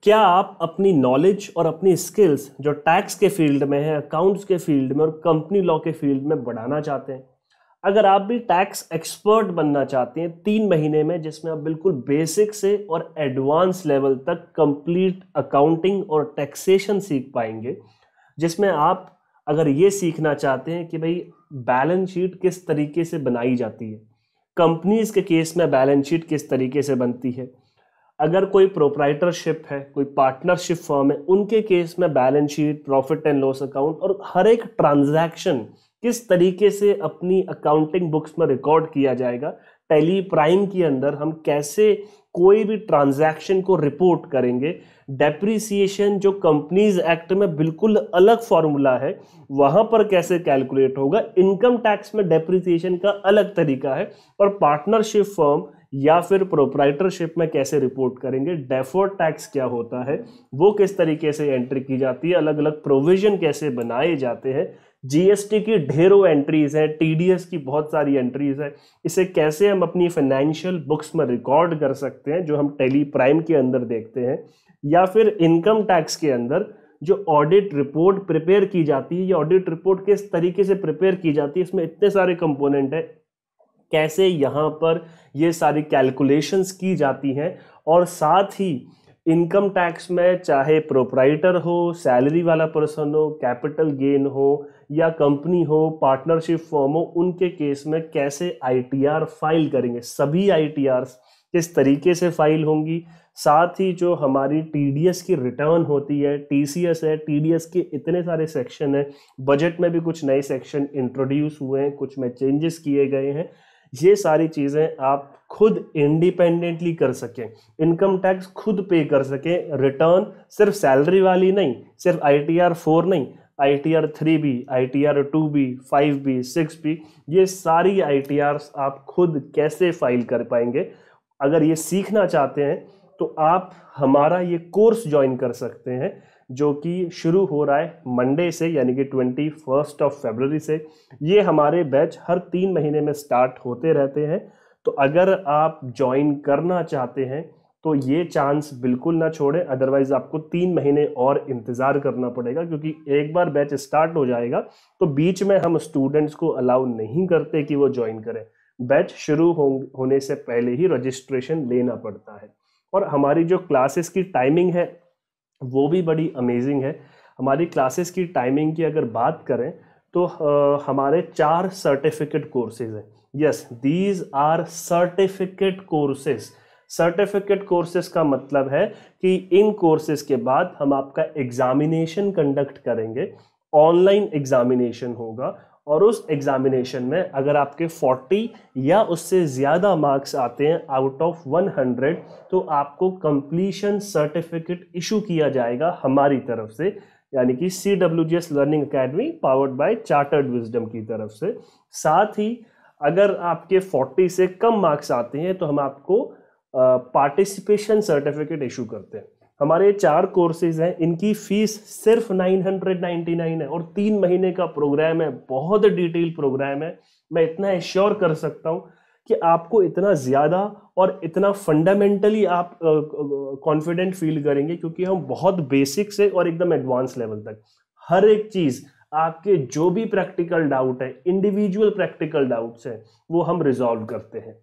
क्या आप अपनी नॉलेज और अपनी स्किल्स जो टैक्स के फील्ड में है, अकाउंट्स के फील्ड में और कंपनी लॉ के फील्ड में बढ़ाना चाहते हैं? अगर आप भी टैक्स एक्सपर्ट बनना चाहते हैं 3 महीने में, जिसमें आप बिल्कुल बेसिक से और एडवांस लेवल तक कंप्लीट अकाउंटिंग और टैक्सेशन सीख पाएंगे, जिसमें आप अगर ये सीखना चाहते हैं कि भाई बैलेंस शीट किस तरीके से बनाई जाती है, कंपनीज के केस में बैलेंस शीट किस तरीके से बनती है, अगर कोई प्रोप्राइटरशिप है, कोई पार्टनरशिप फर्म है, उनके केस में balance sheet, profit and loss account और हर एक ट्रांजैक्शन किस तरीके से अपनी अकाउंटिंग बुक्स में रिकॉर्ड किया जाएगा। टैली प्राइम के अंदर हम कैसे कोई भी ट्रांजैक्शन को रिपोर्ट करेंगे। डेप्रिसिएशन जो कंपनीज एक्ट में बिल्कुल अलग फॉर्मूला है, वहां पर कैसे कैलकुलेट होगा। इनकम टैक्स में डेप्रिसिएशन का अलग तरीका है। और पार्टनरशिप फर्म या फिर प्रोप्राइटरशिप में कैसे रिपोर्ट करेंगे। डेफर्ड टैक्स क्या होता है, वो किस तरीके से एंट्री की जाती है, अलग अलग प्रोविजन कैसे बनाए जाते हैं। जीएसटी की ढेरों एंट्रीज है, टीडीएस की बहुत सारी एंट्रीज है। इसे कैसे हम अपनी फाइनेंशियल बुक्स में रिकॉर्ड कर सकते हैं, जो हम टैली प्राइम के अंदर देखते हैं। या फिर इनकम टैक्स के अंदर जो ऑडिट रिपोर्ट प्रिपेयर की जाती है, ये ऑडिट रिपोर्ट किस तरीके से प्रिपेयर की जाती है, इसमें इतने सारे कंपोनेंट है, कैसे यहाँ पर ये सारी कैलकुलेशंस की जाती हैं। और साथ ही इनकम टैक्स में चाहे प्रोप्राइटर हो, सैलरी वाला पर्सन हो, कैपिटल गेन हो या कंपनी हो, पार्टनरशिप फर्म हो, उनके केस में कैसे आईटीआर फाइल करेंगे, सभी आईटीआर्स किस तरीके से फाइल होंगी। साथ ही जो हमारी टीडीएस की रिटर्न होती है, टीसीएस है, टीडीएस के इतने सारे सेक्शन है। बजट में भी कुछ नए सेक्शन इंट्रोड्यूस हुए हैं, कुछ में चेंजेस किए गए हैं। ये सारी चीज़ें आप खुद इंडिपेंडेंटली कर सकें, इनकम टैक्स खुद पे कर सकें। रिटर्न सिर्फ सैलरी वाली नहीं, सिर्फ आईटीआर 4 नहीं, ITR 3B, ITR 2B, 5B, 6B, ये सारी आईटीआर्स आप खुद कैसे फाइल कर पाएंगे। अगर ये सीखना चाहते हैं तो आप हमारा ये कोर्स ज्वाइन कर सकते हैं, जो कि शुरू हो रहा है मंडे से, यानी कि 21 फरवरी से। ये हमारे बैच हर 3 महीने में स्टार्ट होते रहते हैं। तो अगर आप ज्वाइन करना चाहते हैं तो ये चांस बिल्कुल ना छोड़ें, अदरवाइज आपको 3 महीने और इंतज़ार करना पड़ेगा, क्योंकि एक बार बैच स्टार्ट हो जाएगा तो बीच में हम स्टूडेंट्स को अलाउ नहीं करते कि वो ज्वाइन करें। बैच शुरू होने से पहले ही रजिस्ट्रेशन लेना पड़ता है। और हमारी जो क्लासेस की टाइमिंग है वो भी बड़ी अमेजिंग है। हमारी क्लासेस की टाइमिंग की अगर बात करें तो हमारे 4 सर्टिफिकेट कोर्सेज हैं। Yes, these are certificate courses. Certificate courses का मतलब है कि इन कोर्सेज के बाद हम आपका एग्जामिनेशन कंडक्ट करेंगे, ऑनलाइन एग्जामिनेशन होगा। और उस एग्जामिनेशन में अगर आपके 40 या उससे ज़्यादा मार्क्स आते हैं आउट ऑफ 100, तो आपको कंप्लीशन सर्टिफिकेट इशू किया जाएगा हमारी तरफ से, यानी कि CWGS learning academy powered by chartered wisdom की तरफ से। साथ ही अगर आपके 40 से कम मार्क्स आते हैं तो हम आपको पार्टिसिपेशन सर्टिफिकेट इशू करते हैं। हमारे 4 कोर्सेज हैं, इनकी फीस सिर्फ 999 है और 3 महीने का प्रोग्राम है, बहुत डिटेल प्रोग्राम है। मैं इतना एश्योर कर सकता हूँ कि आपको इतना ज़्यादा और इतना फंडामेंटली आप कॉन्फिडेंट फील करेंगे, क्योंकि हम बहुत बेसिक से और एकदम एडवांस लेवल तक हर एक चीज़, आपके जो भी प्रैक्टिकल डाउट है, इंडिविजुअल प्रैक्टिकल डाउट्स हैं, वो हम रिजॉल्व करते हैं।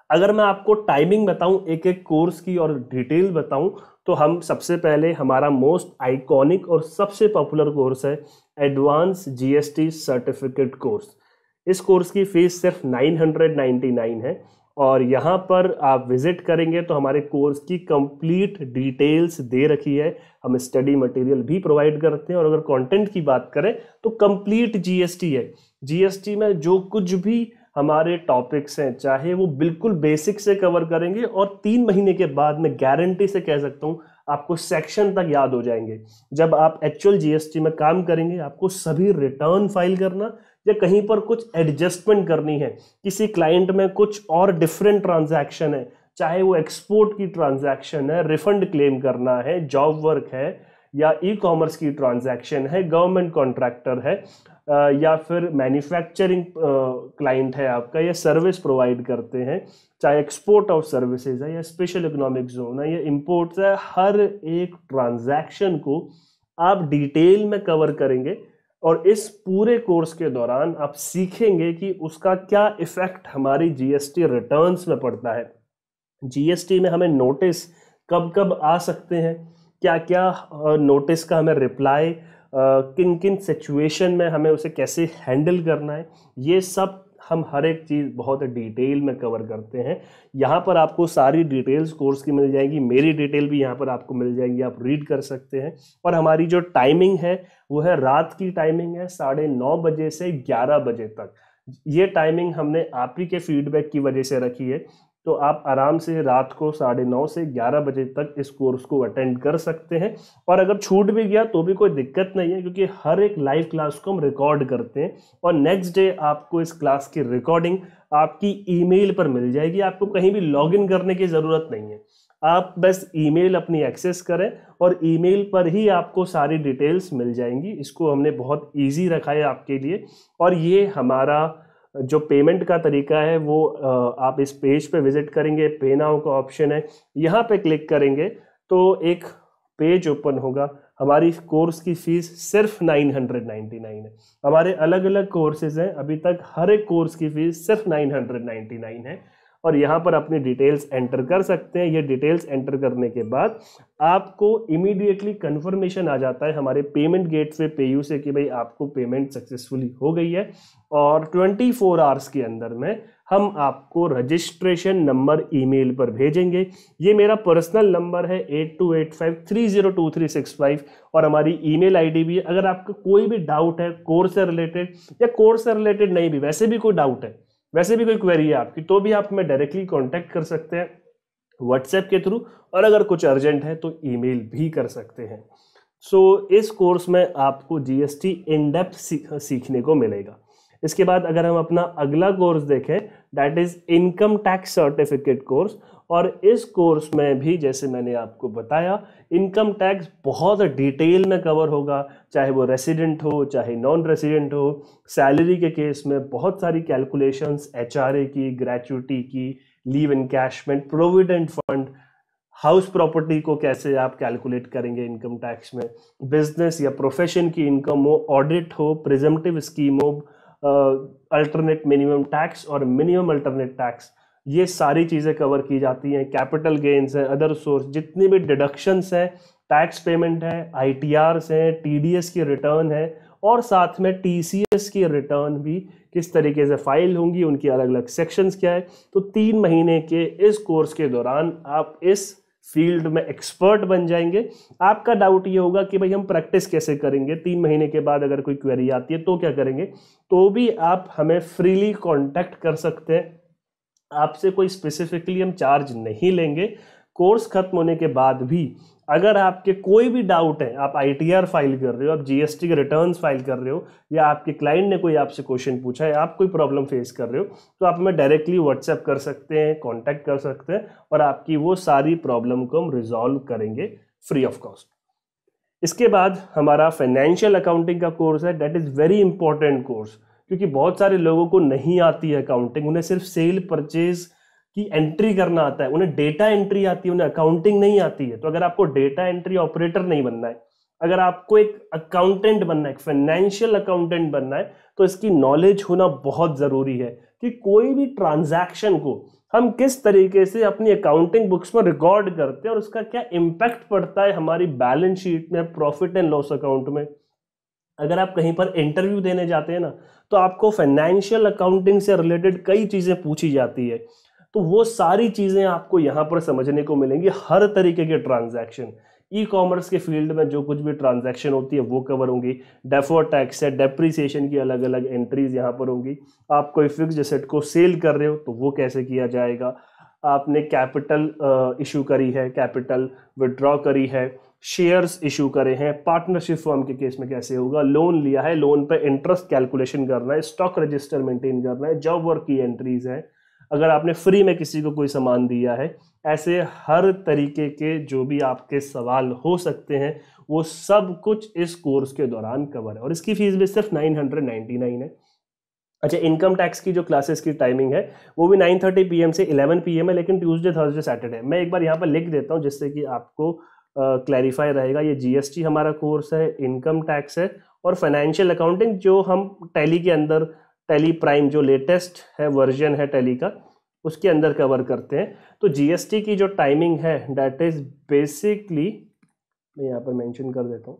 अगर मैं आपको टाइमिंग बताऊं एक एक कोर्स की और डिटेल बताऊं, तो हम सबसे पहले हमारा मोस्ट आइकॉनिक और सबसे पॉपुलर कोर्स है एडवांस जीएसटी सर्टिफिकेट कोर्स। इस कोर्स की फीस सिर्फ 999 है और यहाँ पर आप विजिट करेंगे तो हमारे कोर्स की कंप्लीट डिटेल्स दे रखी है। हम स्टडी मटेरियल भी प्रोवाइड करते हैं और अगर कंटेंट की बात करें तो कंप्लीट जीएसटी है। जीएसटी में जो कुछ भी हमारे टॉपिक्स हैं, चाहे वो बिल्कुल बेसिक से कवर करेंगे और 3 महीने के बाद मैं गारंटी से कह सकता हूँ आपको सेक्शन तक याद हो जाएंगे। जब आप एक्चुअल जीएसटी में काम करेंगे, आपको सभी रिटर्न फाइल करना या कहीं पर कुछ एडजस्टमेंट करनी है, किसी क्लाइंट में कुछ और डिफरेंट ट्रांजैक्शन है, चाहे वो एक्सपोर्ट की ट्रांजैक्शन है, रिफंड क्लेम करना है, जॉब वर्क है या ई कॉमर्स की ट्रांजैक्शन है, गवर्नमेंट कॉन्ट्रैक्टर है, या फिर मैन्युफैक्चरिंग क्लाइंट है आपका, या सर्विस प्रोवाइड करते हैं, चाहे एक्सपोर्ट ऑफ सर्विसेज है या स्पेशल इकोनॉमिक जोन है या इंपोर्ट्स है, हर एक ट्रांजैक्शन को आप डिटेल में कवर करेंगे। और इस पूरे कोर्स के दौरान आप सीखेंगे कि उसका क्या इफेक्ट हमारी जीएसटी रिटर्न्स में पड़ता है, जीएसटी में हमें नोटिस कब कब आ सकते हैं, क्या क्या नोटिस का हमें रिप्लाई, किन किन सिचुएशन में हमें उसे कैसे हैंडल करना है, ये सब हम हर एक चीज़ बहुत डिटेल में कवर करते हैं। यहाँ पर आपको सारी डिटेल्स कोर्स की मिल जाएंगी, मेरी डिटेल भी यहाँ पर आपको मिल जाएंगी, आप रीड कर सकते हैं। और हमारी जो टाइमिंग है वो है रात की टाइमिंग है 9:30 बजे से 11 बजे तक। ये टाइमिंग हमने आप ही के फीडबैक की वजह से रखी है, तो आप आराम से रात को 9:30 से 11 बजे तक इस कोर्स को अटेंड कर सकते हैं। और अगर छूट भी गया तो भी कोई दिक्कत नहीं है, क्योंकि हर एक लाइव क्लास को हम रिकॉर्ड करते हैं और नेक्स्ट डे आपको इस क्लास की रिकॉर्डिंग आपकी ईमेल पर मिल जाएगी। आपको कहीं भी लॉगिन करने की ज़रूरत नहीं है, आप बस ईमेल अपनी एक्सेस करें और ईमेल पर ही आपको सारी डिटेल्स मिल जाएंगी। इसको हमने बहुत ईजी रखा है आपके लिए। और ये हमारा जो पेमेंट का तरीका है वो आप इस पेज पे विजिट करेंगे, पे नाउ का ऑप्शन है, यहाँ पे क्लिक करेंगे तो एक पेज ओपन होगा। हमारी कोर्स की फीस सिर्फ 999 है। हमारे अलग अलग कोर्सेज हैं, अभी तक हर एक कोर्स की फीस सिर्फ 999 है। और यहाँ पर अपनी डिटेल्स एंटर कर सकते हैं। ये डिटेल्स एंटर करने के बाद आपको इमीडिएटली कंफर्मेशन आ जाता है हमारे पेमेंट गेटवे पेयू से कि भाई आपको पेमेंट सक्सेसफुली हो गई है। और 24 आवर्स के अंदर में हम आपको रजिस्ट्रेशन नंबर ईमेल पर भेजेंगे। ये मेरा पर्सनल नंबर है 8285302365 और हमारी ईमेल आईडी भी है। अगर आपका कोई भी डाउट है कोर्स से रिलेटेड या कोर्स से रिलेटेड नहीं भी, वैसे भी कोई डाउट है, वैसे भी कोई क्वेरी है आपकी, तो भी आप हमें डायरेक्टली कांटेक्ट कर सकते हैं व्हाट्सएप के थ्रू, और अगर कुछ अर्जेंट है तो ईमेल भी कर सकते हैं। सो इस कोर्स में आपको जीएसटी इन डेप्थ सीखने को मिलेगा। इसके बाद अगर हम अपना अगला कोर्स देखें, that is income tax certificate course. और इस कोर्स में भी जैसे मैंने आपको बताया, इनकम टैक्स बहुत डिटेल में कवर होगा, चाहे वो रेसिडेंट हो चाहे नॉन रेसिडेंट हो। सैलरी के केस में बहुत सारी कैलकुलेशंस, एचआरए की, ग्रेच्युटी की, leave encashment, provident fund, house property को कैसे आप कैलकुलेट करेंगे इनकम टैक्स में, बिजनेस या प्रोफेशन की इनकम हो, ऑडिट हो, प्रिजम्पटिव स्कीम हो, अल्टरनेट मिनिमम टैक्स और मिनिमम अल्टरनेट टैक्स, ये सारी चीज़ें कवर की जाती हैं। कैपिटल गेन्स है, अदर सोर्स, जितनी भी डिडक्शंस हैं, टैक्स पेमेंट है, आईटीआरस हैं, टीडीएस की रिटर्न है, और साथ में टीसीएस की रिटर्न भी किस तरीके से फाइल होंगी, उनकी अलग अलग सेक्शंस क्या है। तो 3 महीने के इस कोर्स के दौरान आप इस फील्ड में एक्सपर्ट बन जाएंगे। आपका डाउट ये होगा कि भाई हम प्रैक्टिस कैसे करेंगे, 3 महीने के बाद अगर कोई क्वेरी आती है तो क्या करेंगे, तो भी आप हमें फ्रीली कांटेक्ट कर सकते हैं। आपसे कोई स्पेसिफिकली हम चार्ज नहीं लेंगे। कोर्स खत्म होने के बाद भी अगर आपके कोई भी डाउट है, आप आईटीआर फाइल कर रहे हो, आप जीएसटी के रिटर्न्स फाइल कर रहे हो, या आपके क्लाइंट ने कोई आपसे क्वेश्चन पूछा है, आप कोई प्रॉब्लम फेस कर रहे हो, तो आप हमें डायरेक्टली व्हाट्सएप कर सकते हैं, कांटेक्ट कर सकते हैं, और आपकी वो सारी प्रॉब्लम को हम रिजॉल्व करेंगे फ्री ऑफ कॉस्ट। इसके बाद हमारा फाइनेंशियल अकाउंटिंग का कोर्स है, that is very important course, क्योंकि बहुत सारे लोगों को नहीं आती है अकाउंटिंग। उन्हें सिर्फ सेल परचेज की एंट्री करना आता है, उन्हें डेटा एंट्री आती है, उन्हें अकाउंटिंग नहीं आती है। तो अगर आपको डेटा एंट्री ऑपरेटर नहीं बनना है, अगर आपको एक अकाउंटेंट बनना है, एक फाइनेंशियल अकाउंटेंट बनना है, तो इसकी नॉलेज होना बहुत ज़रूरी है कि कोई भी ट्रांजैक्शन को हम किस तरीके से अपनी अकाउंटिंग बुक्स में रिकॉर्ड करते हैं और उसका क्या इम्पैक्ट पड़ता है हमारी बैलेंस शीट में, प्रॉफिट एंड लॉस अकाउंट में। अगर आप कहीं पर इंटरव्यू देने जाते हैं ना, तो आपको फाइनेंशियल अकाउंटिंग से रिलेटेड कई चीज़ें पूछी जाती है, तो वो सारी चीज़ें आपको यहाँ पर समझने को मिलेंगी। हर तरीके के ट्रांजैक्शन, ई कॉमर्स के फील्ड में जो कुछ भी ट्रांजैक्शन होती है वो कवर होंगी। डेफर्ड टैक्स है, डेप्रीसिएशन की अलग अलग एंट्रीज यहाँ पर होंगी। आप कोई फिक्स्ड एसेट को सेल कर रहे हो तो वो कैसे किया जाएगा, आपने कैपिटल इशू करी है, कैपिटल विड्रॉ करी है, शेयर्स इशू करे हैं, पार्टनरशिप फर्म के केस में कैसे होगा, लोन लिया है, लोन पे इंटरेस्ट कैलकुलेशन करना है, स्टॉक रजिस्टर मेंटेन करना है, जॉब वर्क की एंट्रीज है, अगर आपने फ्री में किसी को कोई सामान दिया है, ऐसे हर तरीके के जो भी आपके सवाल हो सकते हैं वो सब कुछ इस कोर्स के दौरान कवर है। और इसकी फीस भी सिर्फ 999 है। अच्छा, इनकम टैक्स की जो क्लासेस की टाइमिंग है वो भी 9:30 PM से 11 PM है, लेकिन ट्यूसडे थर्सडे सैटरडे। मैं एक बार यहाँ पर लिख देता हूँ जिससे कि आपको क्लैरिफाई रहेगा। ये GST हमारा कोर्स है, इनकम टैक्स है और फाइनेंशियल अकाउंटिंग जो हम टैली के अंदर, टैली प्राइम जो लेटेस्ट है वर्जन है टैली का, उसके अंदर कवर करते हैं। तो GST की जो टाइमिंग है दैट इज बेसिकली, मैं यहाँ पर मेंशन कर देता हूँ,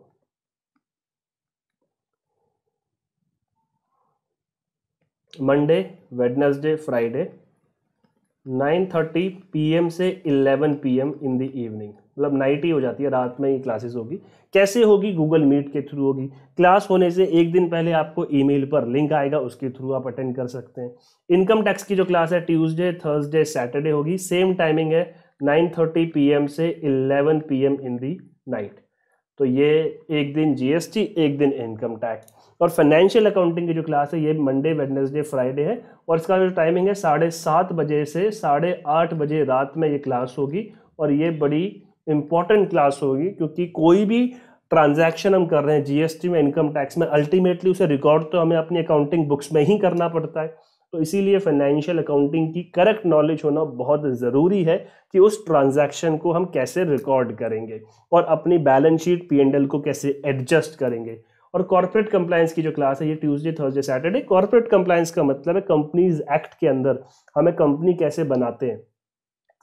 मंडे, वेडनेसडे, फ्राइडे 9:30 PM से 11 PM इन द इवनिंग, मतलब नाइट ही हो जाती है, रात में ही क्लासेस होगी। कैसे होगी? गूगल मीट के थ्रू होगी। क्लास होने से एक दिन पहले आपको ईमेल पर लिंक आएगा, उसके थ्रू आप अटेंड कर सकते हैं। इनकम टैक्स की जो क्लास है ट्यूसडे थर्सडे सैटरडे होगी, सेम टाइमिंग है 9:30 PM से 11 PM इन दी नाइट। तो ये एक दिन GST, एक दिन इनकम टैक्स। और फाइनेंशियल अकाउंटिंग की जो क्लास है ये मंडे वेडनेसडे फ्राइडे है और इसका जो टाइमिंग है 7:30 बजे से 8:30 बजे रात में ये क्लास होगी। और ये बड़ी इंपॉर्टेंट क्लास होगी क्योंकि कोई भी ट्रांजैक्शन हम कर रहे हैं GST में, इनकम टैक्स में, अल्टीमेटली उसे रिकॉर्ड तो हमें अपनी अकाउंटिंग बुक्स में ही करना पड़ता है। तो इसीलिए फाइनेंशियल अकाउंटिंग की करेक्ट नॉलेज होना बहुत ज़रूरी है कि उस ट्रांजैक्शन को हम कैसे रिकॉर्ड करेंगे और अपनी बैलेंस शीट P&L को कैसे एडजस्ट करेंगे। और कॉर्पोरेट कंप्लायंस की जो क्लास है ये Tuesday Thursday Saturday. Corporate compliance का मतलब है कंपनीज एक्ट के अंदर हमें कंपनी कैसे बनाते हैं,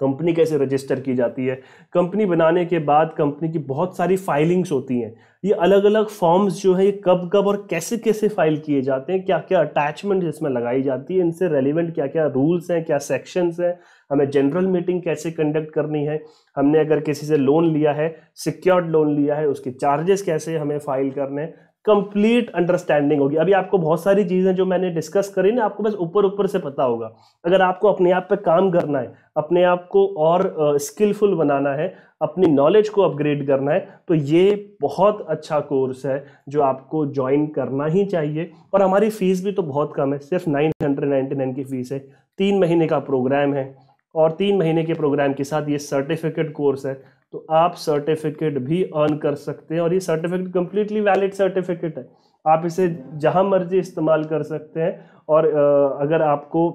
कंपनी कैसे रजिस्टर की जाती है, कंपनी बनाने के बाद कंपनी की बहुत सारी फाइलिंग्स होती हैं, ये अलग अलग फॉर्म्स जो है ये कब कब और कैसे कैसे फाइल किए जाते हैं, क्या क्या अटैचमेंट इसमें लगाई जाती है, इनसे रेलिवेंट क्या क्या रूल्स हैं, क्या सेक्शंस हैं, हमें जनरल मीटिंग कैसे कंडक्ट करनी है, हमने अगर किसी से लोन लिया है, सिक्योर्ड लोन लिया है, उसके चार्जेस कैसे हमें फाइल करने हैं, कंप्लीट अंडरस्टैंडिंग होगी। अभी आपको बहुत सारी चीज़ें जो मैंने डिस्कस करी ना, आपको बस ऊपर ऊपर से पता होगा। अगर आपको अपने आप पे काम करना है, अपने आप को और स्किलफुल बनाना है, अपनी नॉलेज को अपग्रेड करना है, तो ये बहुत अच्छा कोर्स है जो आपको ज्वाइन करना ही चाहिए। और हमारी फीस भी तो बहुत कम है, सिर्फ 999 की फीस है। 3 महीने का प्रोग्राम है और 3 महीने के प्रोग्राम के साथ ये सर्टिफिकेट कोर्स है, तो आप सर्टिफिकेट भी अर्न कर सकते हैं। और ये सर्टिफिकेट कंप्लीटली वैलिड सर्टिफिकेट है, आप इसे जहां मर्जी इस्तेमाल कर सकते हैं। और अगर आपको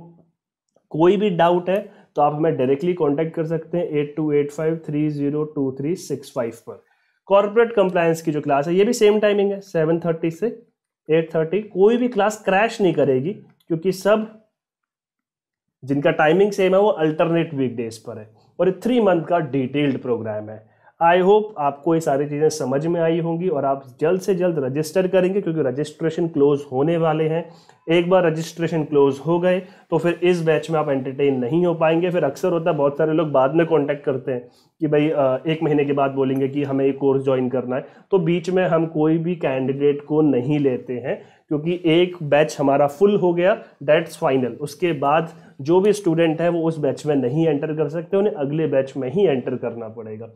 कोई भी डाउट है तो आप हमें डायरेक्टली कांटेक्ट कर सकते हैं 8285302365 पर। कॉर्पोरेट कंप्लायंस की जो क्लास है ये भी सेम टाइमिंग है 7:30 से 8:30। कोई भी क्लास क्रैश नहीं करेगी क्योंकि सब जिनका टाइमिंग सेम है वो अल्टरनेट वीकडेज पर है और 3 मंथ का डिटेल्ड प्रोग्राम है। आई होप आपको ये सारी चीज़ें समझ में आई होंगी और आप जल्द से जल्द रजिस्टर करेंगे क्योंकि रजिस्ट्रेशन क्लोज होने वाले हैं। एक बार रजिस्ट्रेशन क्लोज हो गए तो फिर इस बैच में आप एंटरटेन नहीं हो पाएंगे। फिर अक्सर होता है बहुत सारे लोग बाद में कांटेक्ट करते हैं कि भाई 1 महीने के बाद बोलेंगे कि हमें ये कोर्स ज्वाइन करना है, तो बीच में हम कोई भी कैंडिडेट को नहीं लेते हैं क्योंकि एक बैच हमारा फुल हो गया, दैट्स फाइनल। उसके बाद जो भी स्टूडेंट है वो उस बैच में नहीं एंटर कर सकते, उन्हें अगले बैच में ही एंटर करना पड़ेगा।